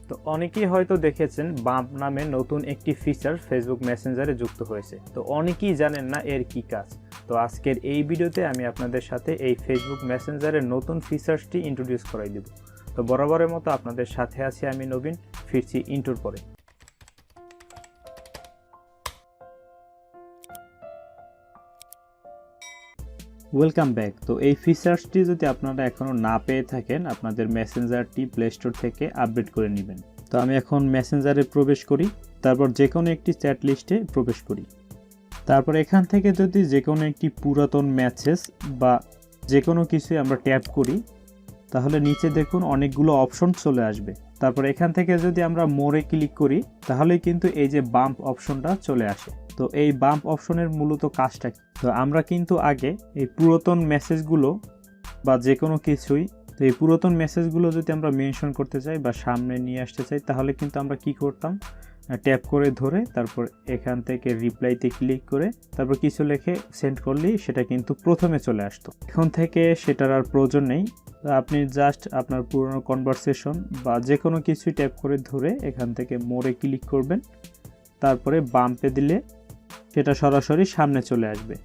তো অনেকেই হয়তো দেখেছেন বাম্প নামে নতুন একটি ফিচার ফেসবুক মেসেঞ্জারে যুক্ত হয়েছে। তো অনেকেই জানেন না এর কি কাজ। তো আজকের এই ভিডিওতে আমি আপনাদের সাথে এই ফেসবুক মেসেঞ্জারের নতুন ফিচার্সটি ইন্ট্রোডিউস করাই দেব। তো বরাবরের মতো আপনাদের সাথে আছি আমি নবীন, ফিরছি ইন্ট্রোর পরে। Welcome back. তো এই ফিচার্সটি যদি আপনারা এখনও না পেয়ে থাকেন, আপনাদের মেসেঞ্জারটি প্লে স্টোর থেকে আপডেট করে নেবেন। তো আমি এখন মেসেঞ্জারে প্রবেশ করি, তারপর যে কোনো একটি চ্যাট লিস্টে প্রবেশ করি। তারপর এখান থেকে যদি যে কোনো একটি পুরাতন মেসেজ বা যে কোনো কিছুই আমরা ট্যাপ করি, তাহলে নিচে দেখুন অনেকগুলো অপশন চলে আসবে। তারপর এখান থেকে যদি আমরা মোরে ক্লিক করি, তাহলে কিন্তু এই যে বাম্প অপশনটা চলে আসে। তো এই বাম্প অপশনের মূলত কাজটা কি? তো আমরা কিন্তু আগে এই পুরাতন মেসেজগুলো বা যে কোনো কিছুই, তো এই পুরাতন মেসেজগুলো যদি আমরা মেনশন করতে চাই বা সামনে নিয়ে আসতে চাই, তাহলে কিন্তু আমরা কি করতাম, ট্যাপ করে ধরে তারপর এখান থেকে রিপ্লাইতে ক্লিক করে তারপর কিছু লিখে সেন্ড করলেই সেটা কিন্তু প্রথমে চলে আসতো। এখন থেকে সেটার আর প্রয়োজন নেই। আপনি জাস্ট আপনার পুরনো কনভারসেশন বা যে কোনো কিছুই ট্যাপ করে ধরে এখান থেকে মোরে ক্লিক করবেন, তারপরে বাম্পে দিলে সেটা সরাসরি সামনে চলে আসবে।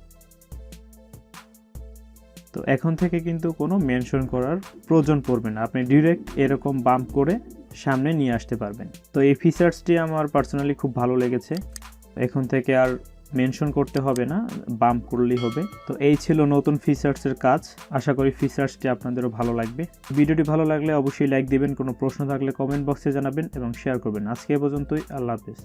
তো এখন থেকে কিন্তু কোনো মেনশন করার প্রয়োজন পড়বে না, আপনি ডিরেক্ট এরকম বাম্প করে সামনে নিয়ে আসতে পারবেন। তো এই ফিচার্সটি আমার পার্সোনালি খুব ভালো লেগেছে। এখন থেকে আর মেনশন করতে হবে না, বাম্প করলেই হবে। তো এই ছিল নতুন ফিচার্সের কাজ। আশা করি ফিচার্সটি আপনাদেরও ভালো লাগবে। ভিডিওটি ভালো লাগলে অবশ্যই লাইক দিবেন, কোনো প্রশ্ন থাকলে কমেন্ট বক্সে জানাবেন এবং শেয়ার করবেন। আজকে এ পর্যন্তই, আল্লাহ হাফেজ।